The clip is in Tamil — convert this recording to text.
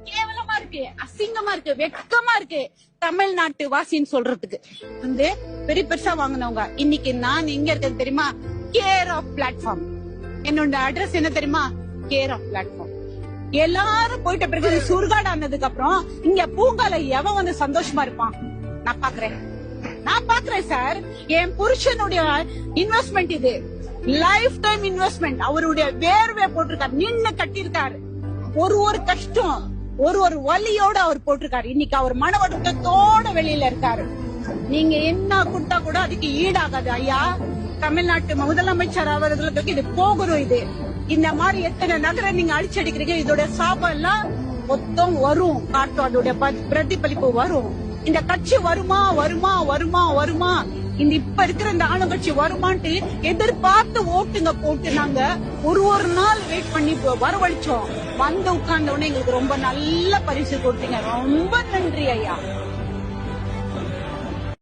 கேவலமா இருக்கு, அசிங்கமா இருக்கு, வெட்கமா இருக்கு தமிழ்நாட்டு வாசின்னு சொல்றதுக்கு. வந்து பெரிய பெருசா வாங்கினவங்க இன்னைக்கு நான் எங்க இருக்கிறது தெரியுமா? Care of platform. என்னோட அட்ரஸ் என்ன தெரியுமா? Care of platform. எல்லாரும் போயிட்ட பிறகு சுடுகாடு ஆனதுக்கு அப்புறம் இங்க பூங்கால எவன் வந்து சந்தோஷமா இருப்பான்? நான் பாக்குறேன் சார். என் புருஷனுடைய இன்வெஸ்ட்மெண்ட் இது, லைஃப் டைம் இன்வெஸ்ட்மெண்ட். அவருடைய வேர்வை போட்டிருக்காரு, நின்னு கட்டியிருக்காரு. ஒரு கஷ்டம், ஒரு வலியோட அவர் போட்டிருக்காரு. இன்னைக்கு அவர் மன வருத்தத்தோட வெளியில இருக்காரு. நீங்க என்ன கொடுத்தா கூட அதுக்கு ஈடாகாது ஐயா. தமிழ்நாட்டு முதலமைச்சர் அவர்களுக்கு இது போகிறோம். இது இந்த மாதிரி எத்தனை நகரம் நீங்க அடிச்சடிக்கிறீங்க. இதோட சாபம் எல்லாம் மொத்தம் வரும், காட்டும், அதோட பிரதிபலிப்பு வரும். இந்த கட்சி வருமா வருமா வருமா வருமா, இந்த இப்ப இருக்கிற இந்த ஆளுங்கட்சி வருமான்ட்டு எதிர்பார்த்து ஓட்டுங்க போட்டு நாங்க ஒரு நாள் வெயிட் பண்ணி வரவழைச்சோம். வந்து உட்கார்ந்த உடனே எங்களுக்கு ரொம்ப நல்ல பரிசு கொடுத்தீங்க. ரொம்ப நன்றி ஐயா.